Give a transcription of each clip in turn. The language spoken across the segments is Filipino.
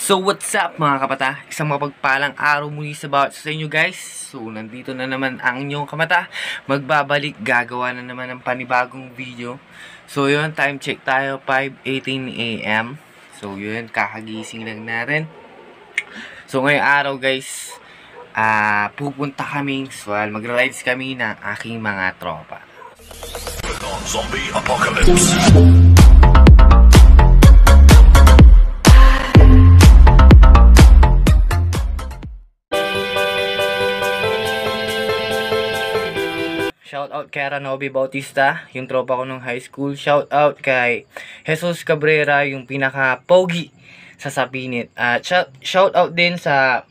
So what's up mga kapata? Isang mapagpalang araw muli sa bawat sa inyo guys. So nandito na naman ang inyong kamata. Magbabalik, gagawa na naman ng panibagong video. So yun, time check tayo, 5:18 AM. So yun, kakagising lang natin. So ngayong araw guys, pupunta kaming magra-rides kami ng aking mga tropa. Zombie Apocalypse. Shout out kay Ranobi Bautista, yung tropa ko nung high school. Shout out kay Jesus Cabrera, yung pinaka-pogi sa Sapinit. Shout out din sa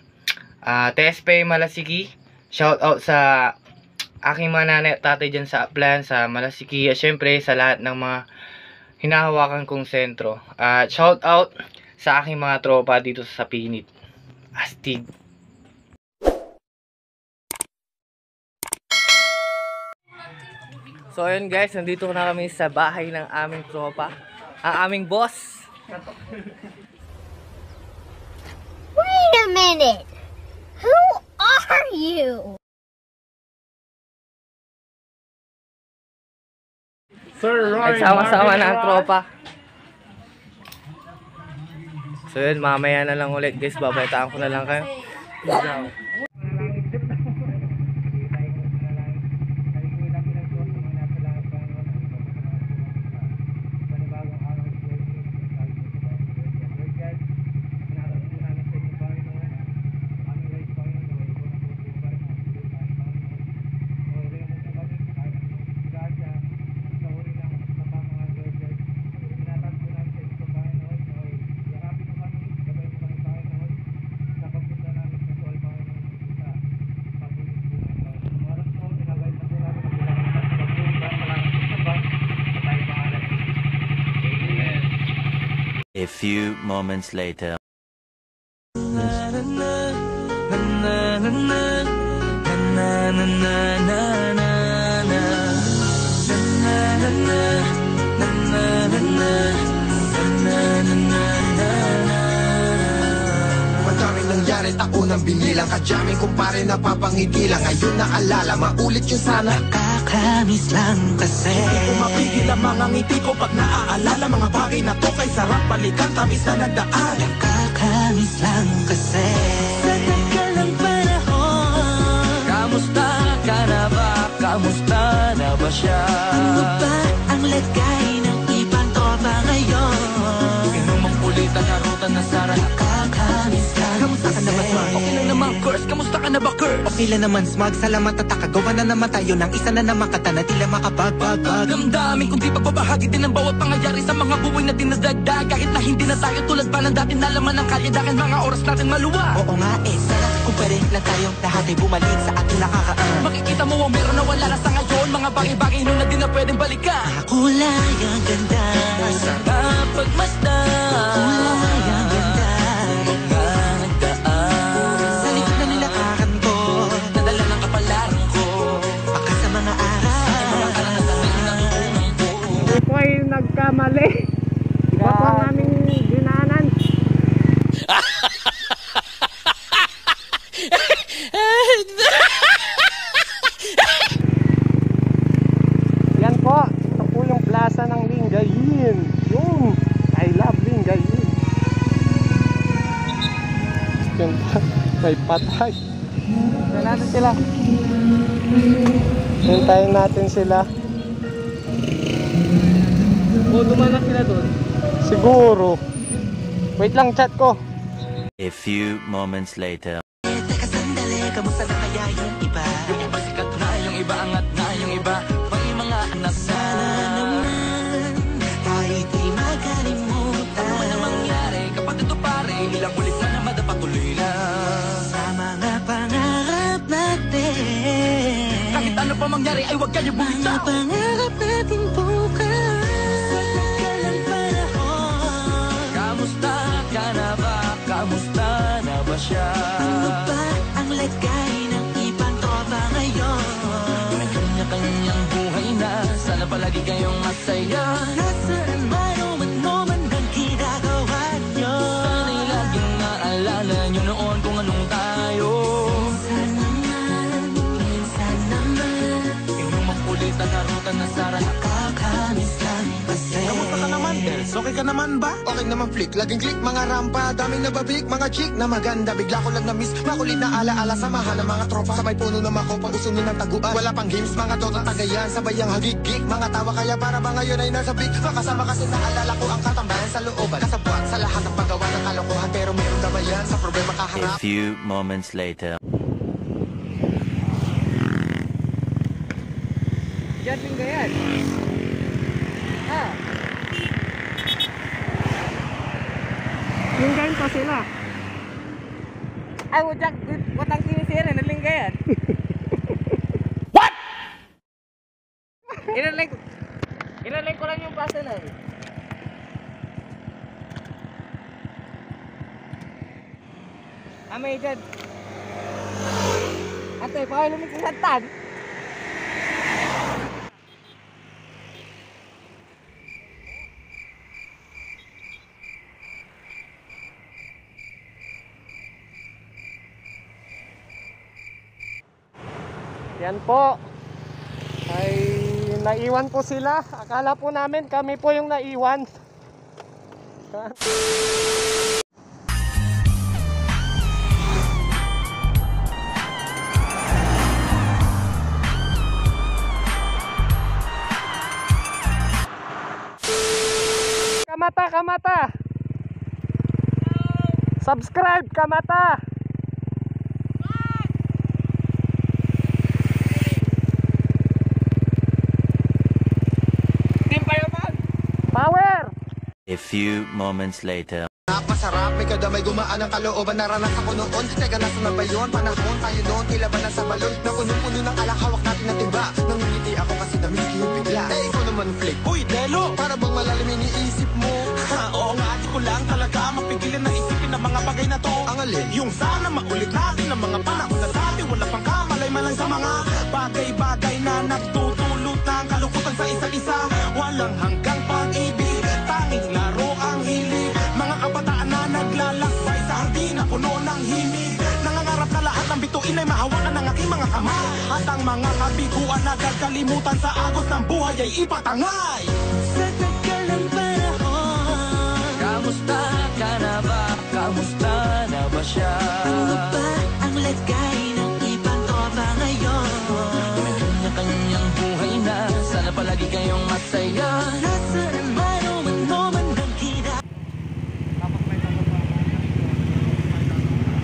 TSP Malasiki. Shout out sa aking mga nanay at tatay dyan sa Aplan, sa Malasiki. At syempre sa lahat ng mga hinahawakan kong sentro. Shout out sa aking mga tropa dito sa Sapinit. Astig. So ayun guys, nandito na kami sa bahay ng aming tropa, ang aming boss. Wait a minute! Who are you? Sir Roy, Nagsama-sama na ang tropa. So yun, mamaya na lang ulit guys, babalitaan ko na lang kayo. A few moments later. Madaming nangyari, taon ang binilang. Kadyaming kumpare na papangigilang. Ngayon naalala, maulit yung sana. Nakakamiss lang kasi Hindi ko mapigil ang mga ngiti ko pag naaalala. Mga bagay na to kay sarap balikan, tamis na nagdaan. Nakakamiss lang kasi sa tagal ng panahon. Kamusta ka na ba? Kamusta na ba siya? Ano ba ang lagay ng ibang tropa ngayon? Inumang ulitan na ruta na Sara. Nakakamiss lang Kamusta ka na ba, Smart? Okay lang naman, Curse. Kamusta ka na ba, Curse? Okay lang naman, Smag. Salamat at takagawa na naman tayo ng isa na naman kata na tila makabagbag. Damdamin kung di pagbabahagi din ang bawat pangyayari sa mga buhay na dinadagdag. Kahit na hindi na tayo tulad pa ng dati na laman ng kalye. Dahil mga oras natin maluwa. Oo nga sana kung pwede lang tayong lahat ay bumalik sa ating nakakaan. Makikita mo ang meron na wala na sa ngayon. Mga bagay-bagay nun na di na pwedeng balikan. Kulay ang ganda, Sarap pagmasdan. kulay ang ganda. Mga nagdaan Sa likod na nilakaran ko, nadala ng kapalaran ko. baka sa mga araw. Ito ay nagkamali. Iba po ang aming dinaanan. Yan po, ito po yung plaza ng Lingayen. Yung I love Lingayen. Yan pa, may patay. Hintayin natin sila. Hintayin natin sila. O, dumanak sila doon. Siguro. Wait lang, chat ko. A few moments later. Teka sandali, kamusta na kaya yung iba? Yung iba sikat na, yung iba angat na, yung iba may mga anak na. Sana naman tayo'y di makalimutan. Ano man ang mangyari kapag ito pare, ilang ulit na naman patuloy na. Sa mga pangarap natin, Kahit ano pa mangyari ay huwag kayo mga bumitaw. pangarap natin bukas. Sa tagal ng panahon, Kamusta ka na ba? Kamusta na ba siya? ano ba ang lagay ng ibang tropa ngayon? May kanya-kanyang buhay na, sana palagi kayong masaya. Nasaan man o man ang ginagawa nyo? Sana'y laging okay ka naman ba? Okay naman flick, laging click, mga rampa, daming nababik, mga chick na maganda. Bigla ko lang na-miss, makulit na ala-ala, samahan ng mga tropa. Sabay puno na makopa, usunin ng taguan. Wala pang games, mga dota tagayan, sabay ang hagik-gik. Mga tawa kaya para ba ngayon ay nasa big. Makasama kasi naalala ko ang katambayan sa looban. Kasabwat sa lahat ng paggawa ng kalokohan, pero mayroong damayan sa problema A kaharap. few moments later. Diyan lingga yan. Linggayin pa sila. Ay, watang sinisira, nalingga yan. Ilalay ko lang yung pasa na eh. May dyan. Ate, pakay lumit sa santan. Yan po. Ay naiwan po sila. Akala po namin kami po yung naiwan. Kamata, kamata. Subscribe, kamata. Power! A few moments later. Napasarap, may kadamay gumaan ang kalooban. Naranasan ko noon, teka nasa na ba yun? Panahon tayo noon, tila ba nasa balon? Na puno-puno ng alak, hawak natin na tiba. Nangingiti ako kasi namiliki yung bigla. Eh, ikaw naman flick. Uy, Delo! Para bang malalim iniisip mo? Ha, oo nga, di ko lang talaga mapigilan na isipin ng mga bagay na to. Ang alin? Yung sana maulit natin ang mga panahon na dati. Wala pang kamalay malang sa mga bagay-bagay na nagtutulot ng kalukutan sa isa't isa. Walang hanggang pag-ibig, tanging laro ang hilig. Mga kabataan na naglalakbay sa hardin na puno ng himig. Nangangarap na lahat ng bituin ay mahawakan ng aking mga kamay. At ang mga kabiguan na gagalimutan sa agos ng buhay ay ipatangay. Sa tagal ng panahon, Kamusta ka na ba? Kamusta na ba siya? ano ba ang lagay ng ibang tropa ngayon? Kanya-kanyang buhay na, sana palagi kayong masaya. Nasaan man o ano man ang kita.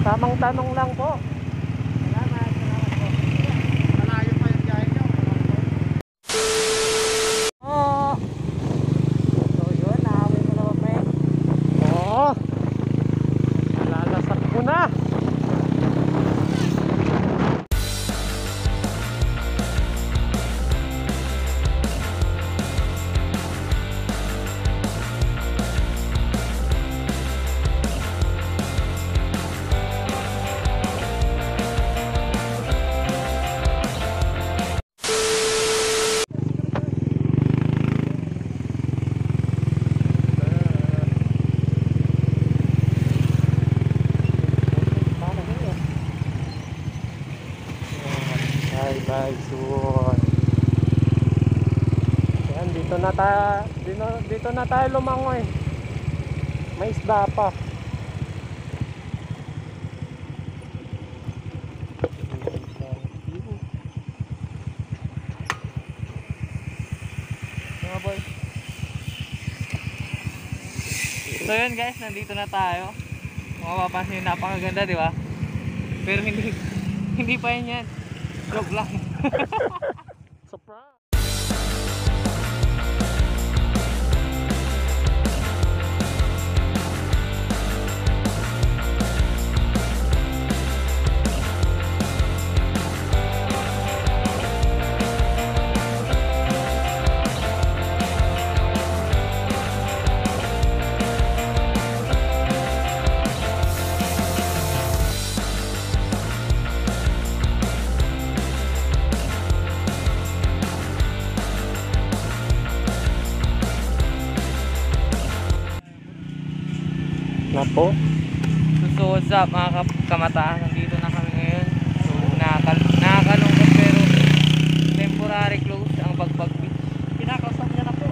Tamang tanong lang po. Salamat, salamat po. Malayo pa yung biyahe nyo. Oo. So yun, nakawin mo na ba, pre? Oo. Lalasak ko na. Bye, soon. Yan, dito na tayo lumangoy. May isda pa. Mga boy. So yun guys, nandito na tayo. Kung mapapansin, napakaganda, di ba? Pero hindi pa yan. Joke lang. Surprise! Na po. So what's up mga kamataan, nandito na kami ngayon. So nakakalungkot pero temporary close ang Bagbag Beach. Kinakausap niya na po.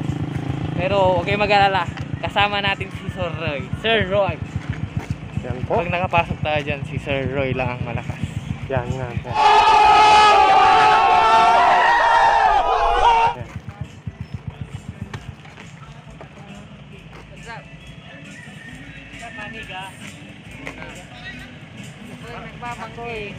Pero okay mag-alala kasi kasama natin si Sir Roy. Sir Roy. Yan po. Pag nakapasok tayo dyan, si Sir Roy lang ang malakas. Yan nga. Yan. What's up? Maniga. Nagbabangki.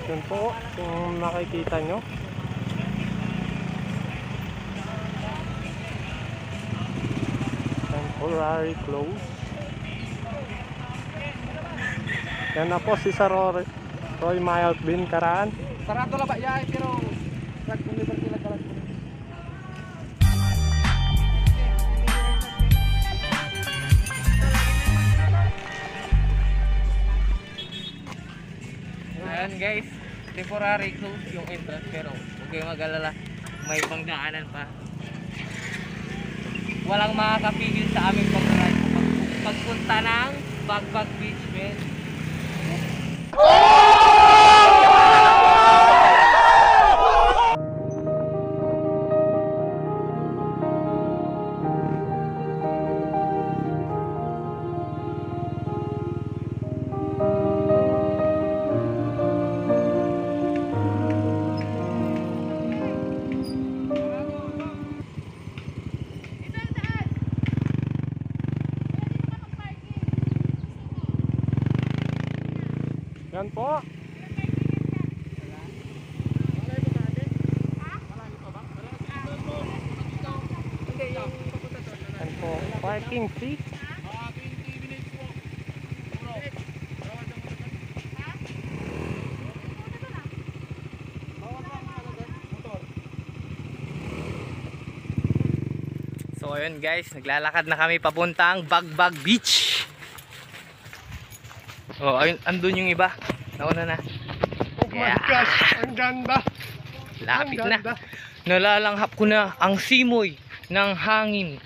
Yan po, kung nakikita nyo. Temporary close. Yan na po si Sir Roy Mayot Bin Karaan. Sarado lang ba yan, pero nag-liberty lang kalas. Ayan guys, temporary close yung entrance pero huwag kayong mag-alala, may pangdaanan pa. Walang makakapigil sa aming pag-ride pagpunta ng Bagbag Beach, man. Yan po. Yan po, parking fee. So ayun guys, naglalakad na kami papuntang Bagbag Beach. Oh, ayun, andun yung iba. Nauna na. Oh my gosh, ang ganda. Lapit Ang na. ganda. Nalalanghap ko na ang simoy ng hangin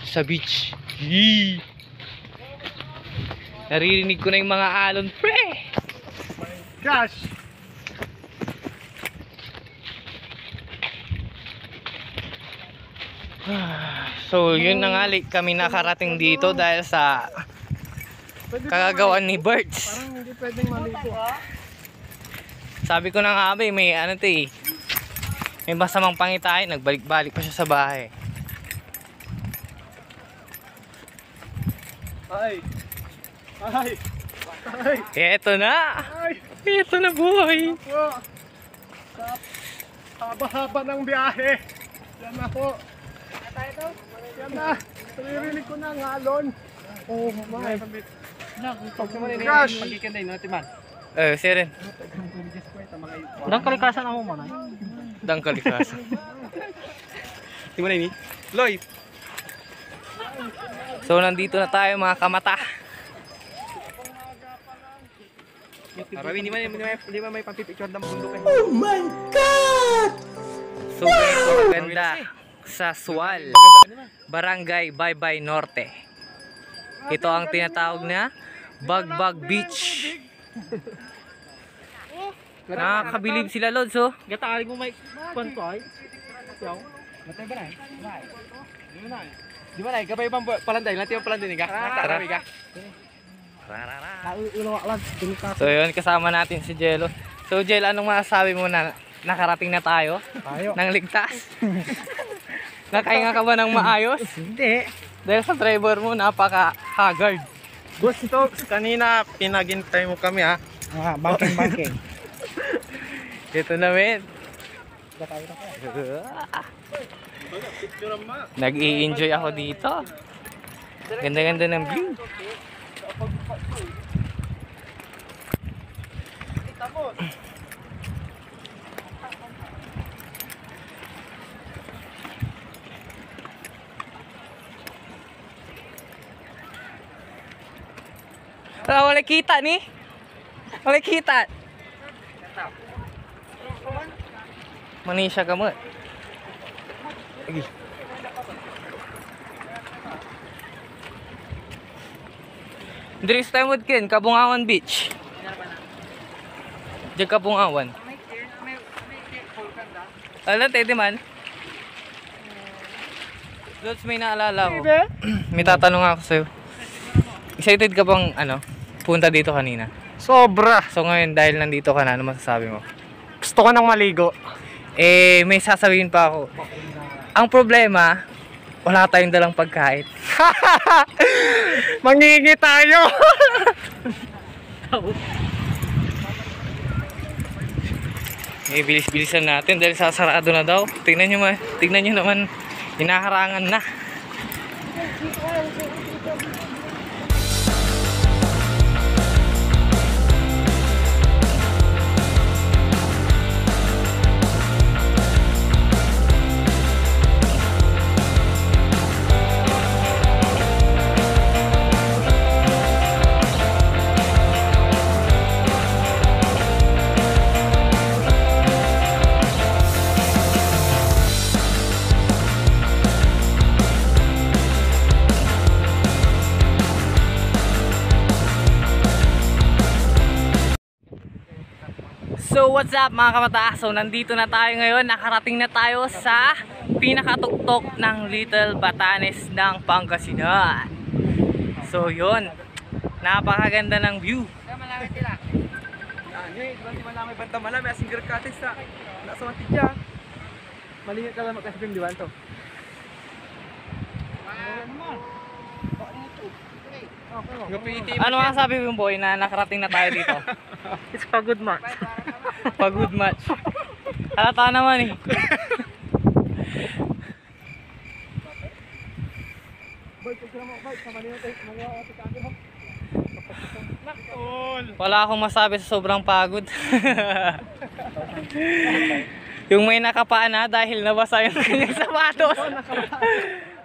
sa beach. Yee! Naririnig ko na yung mga alon. Pre! Gosh. So yun na nga, late kami nakarating dito dahil sa kagagawan ni Birds. Parang hindi pwedeng maligo. Sabi ko na nga ba, may ano to eh, may masamang pangitain, nagbalik-balik pa siya sa bahay. Ay. Ay. Ay. Eto na! Ay. Eto na boy! Po. Sa haba-haba ng biyahe. Yan na po. Yan na. Naririnig ko na ang alon. Oh my. Gosh. Siren. Dang kalikasan ako man. Dang kalikasan. Di mo na ini? Loy. So nandito na tayo mga kamata. Arawi, di ba may pampipicture ng bundok eh. So ganito maganda sa Sual, Barangay Baybay Norte. Ito ang tinatawag na Bagbag Beach. Nakakabilib sila Lods oh. Gatari mo may kwanto ay. Yaw. Matay ba na? Di ba na? Kapay pang palanday, nanti yung palanday ka. Tarawi ka. So yun, kasama natin si Jello. So Jel, anong masasabi mo na nakarating na tayo? Nang ligtas? Nakahinga ka ba ng maayos? Hindi. Dahil sa driver mo, napaka-haggard. Gusto, kanina pinagintay mo kami ha. Banking. Ito na men. Nag-i-enjoy ako dito. Ganda-ganda ng view. Wala kita ni. Wala kita. Manisya ka mo. Lagi. Dres time with Ken, Kabungawan Beach. Diyan Kabungawan. Alam, tayo man. Lods, may naalala ko. May tatanong ako sa'yo. Excited ka bang, punta dito kanina? Sobra. So ngayon, dahil nandito ka na, ano masasabi mo? Gusto ko nang maligo. May sasabihin pa ako. Ang problema, wala tayong dalang pagkain. Mangingi tayo. Bilis-bilisan natin dahil sasarado na daw. Tingnan nyo naman, hinaharangan na. So what's up mga kamataas? So nandito na tayo ngayon, nakarating na tayo sa pinakatuktok ng Little Batanes ng Pangasinan. So yun, napakaganda ng view. Malapit sila. Malami banta malami asing gerkatis sa nasa matidya. Malingit ka lang magkasipim di ba to? Ano ang sabi mo boy na nakarating na tayo dito? It's a good match. Pagod match. Halata naman eh. Wala akong masabi sa sobrang pagod. Yung may nakapaan na dahil nabasa yung kanyang sapatos.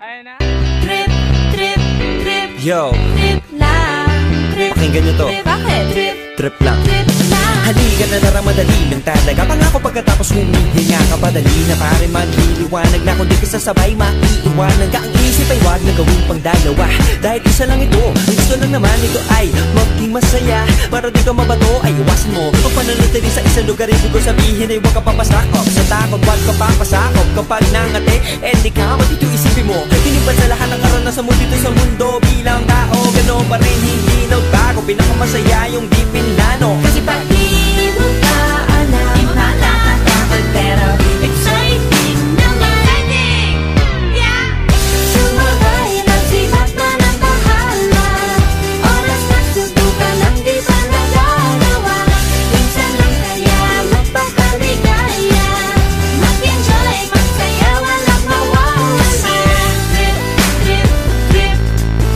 Ayun na. Trip, trip, trip. Yo, Trip lang. Trip. pakinggan nyo to. Bakit? Trip. Trip lang. Trip lang. Halika na naramadali ng talaga. Pangako pagkatapos humihinga ka padali na pare magliliwanag na kung di ka sasabay maiiwanan ka. Ang isip ay wag na gawin pang dalawa dahil isa lang ito. Ang gusto lang naman ito ay maging masaya. Para di ka mabato ay iwasan mo ang pananatili sa isang lugar. Ibig ko sabihin ay huwag ka papasakop sa takot. Huwag ka papasakop kapag nangate di ka matito isipin mo. Tinipan sa lahat ng karanasan mo dito sa mundo bilang tao. Ganoon pa rin hindi nagbago. Pinakamasaya yung di pinlano. Kasi pag di mo ka alam, nakakatakot pero exciting naman. Yeah! Sumabay lang sibat na ng bahala. Oras nagsubukan lang di pa nagagawa. Minsan lang kaya magpakaligaya. Mag-enjoy, magsaya, walang mawawala. Trip, trip, trip,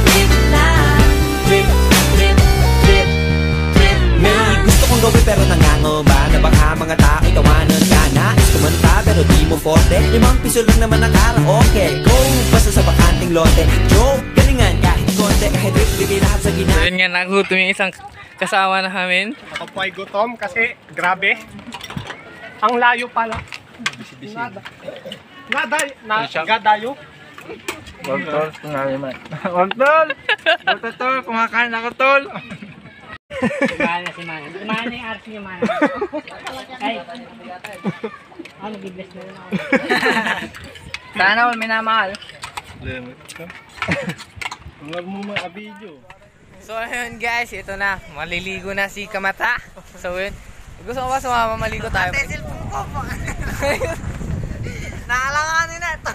trip lang. Trip, trip, trip, trip lang. May gusto kong gawin pero nangangamba na baka mga tao tawanan ka. Nais kumanta pero di mo forte. 5 piso lang naman ang karaoke. Go, basta sa bakanting lote. Joke, galingan kahit konti. Kahit rip, bigay lahat sa So ginagawa. yun nga, nagutom yung isang kasama namin. Ako po ay gutom kasi grabe. Ang layo pala. Gadayo. Tol, kumakain ako tol. Mana si Mana. Mana yung arts niya, Mana. Ay. Mag-bless na rin ako. Sana all minamahal. Huwag mo ma-video. So ayun guys, ito na. Maliligo na si Kamata. So yun. Gusto mo ba sumama maligo tayo? Cellphone ko po. Nakalanganin na ito.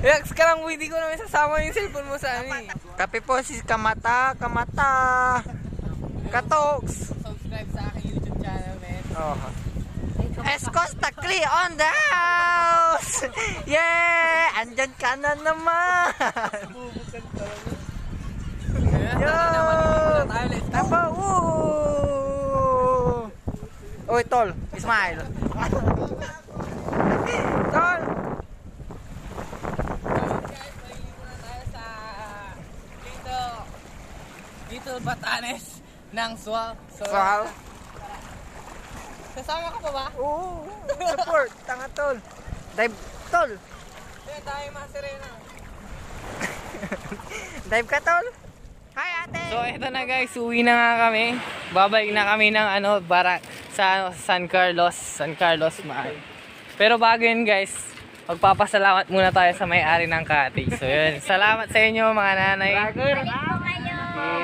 Rex ka lang, hindi ko naman sasama yung cellphone mo sa amin. Kape po si Kamata. Katoks. Subscribe sa aking YouTube channel, man. Escos Takli on the house! Yeah! Andyan ka na naman! Yo! Tapa! Woo! Uy, tol! Smile! Tol! Little Batanes ng Sual. Wow! Kasama ka pa ba? Oo! Support! Tanga, tol! Dive, tol! Kaya tayo mga sirena. Dive ka, tol! So eto na guys, uwi na nga kami. Babalik na kami ng sa San Carlos Maay. Pero bago yun guys, magpapasalamat muna tayo sa may-ari ng cottage. So yun, salamat sa inyo mga nanay.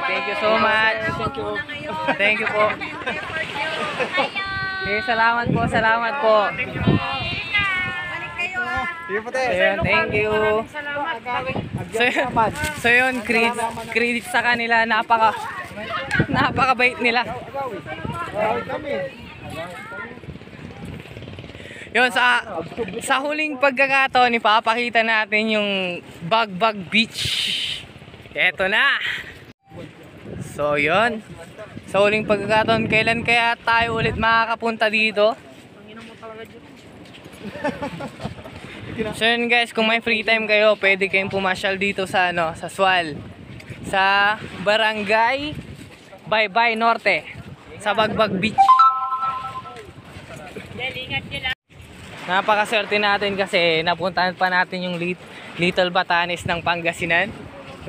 Thank you so much. Thank you po. Okay, salamat po. Ayun, thank you. So yun, credit sa kanila, napakabait nila. Yun, sa huling pagkakataon, ipapakita natin yung Bagbag Beach. Eto na. So yun, sa huling pagkakataon, kailan kaya tayo ulit makakapunta dito? So yun guys, kung may free time kayo, pwede kayong pumasyal dito sa sa Sual, sa Barangay Baybay Norte, sa Bagbag Beach. Napakaswerte natin kasi napuntahan pa natin yung Little Batanes ng Pangasinan.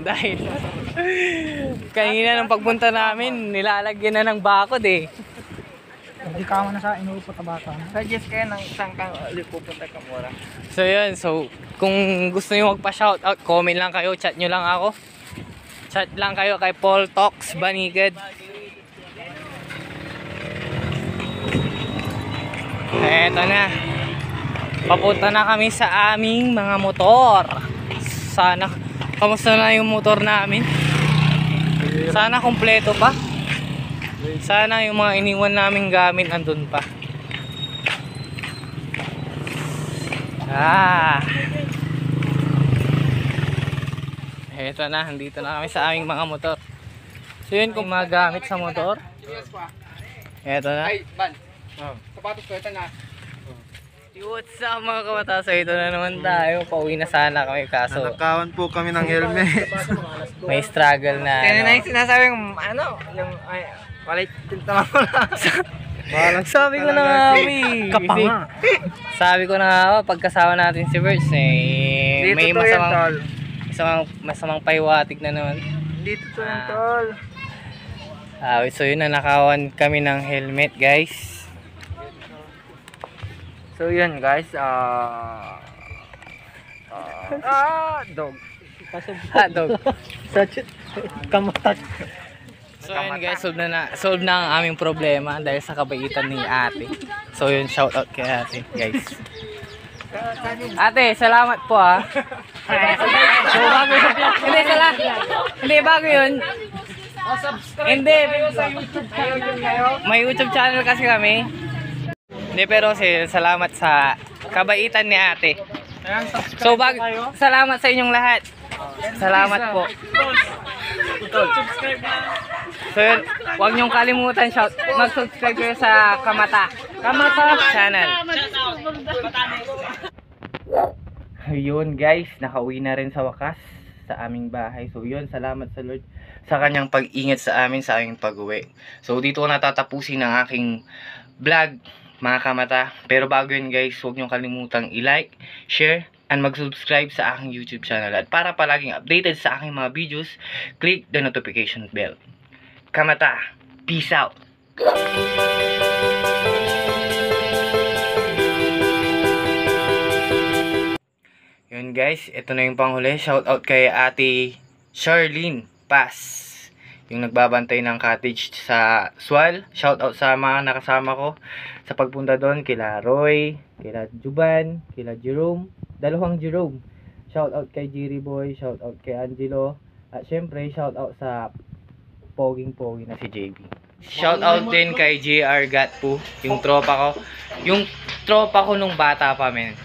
Dahil kanina nung pagpunta namin, nilalagyan na ng bakod eh. Hindi ka mo na sa inuupot na bata. Suggest kayo ng isang kang ulit pupunta ka mura. So yun, so kung gusto nyo magpa-shoutout, comment lang kayo, chat nyo lang ako. Chat lang kayo kay Paul Talks Banigad. Eto na. Papunta na kami sa aming mga motor. Sana, kamusta na yung motor namin? Sana kompleto pa. Sana yung mga iniwan naming gamit andun pa. Eto na, andito na kami sa aming mga motor. So yun, kung mga gamit sa motor. Eto na. Sapatos ko, ito na. What's up mga kabata? So ito na naman tayo. Pauwi na sana kami kaso Nanakawan po kami ng helmet. may struggle na Kaya na yung sinasabi yung walit tintaman mo lang. Sabi ko na nga Sabi ko na nga pagkasama natin si Verse may masamang paiwatig na naman. Dito to yung tol. So yun, nanakawan kami ng helmet guys. So yun guys, dog. Dog. Kamatak. So yun guys, solve na ang aming problema dahil sa kabaitan ni ate. So yun, shout out kay ate guys. Ate, salamat po ha. So bago hindi bago yun. Hindi, may YouTube channel kasi kami. Hindi, pero salamat sa kabaitan ni ate. So salamat sa inyong lahat. Salamat po. So yun, huwag niyong kalimutan mag-subscribe kayo sa Kamata channel. Yun guys, nakauwi na rin sa wakas sa aming bahay. So yun, salamat sa Lord sa kanyang pag-ingat sa amin sa aming pag-uwi. So dito ko natatapusin ang aking vlog mga kamata. Pero bago yun guys, huwag niyong kalimutang i-like, share, and mag-subscribe sa aking YouTube channel. At para palaging updated sa aking mga videos, click the notification bell. Kamata, peace out! Yun guys, ito na yung panghuli. Shout out kay ate Charlene Paz, yung nagbabantay ng cottage sa Sual. Shout out sa mga nakasama ko sa pagpunta doon, kila Roy, kila Juban, kila Jerome, dalawang Jerome. Shout out kay Jerry Boy, shout out kay Angelo, at syempre shout out sa poging-pogi na si JB. Shout out din kay JR Gatpo, yung tropa ko nung bata pa men.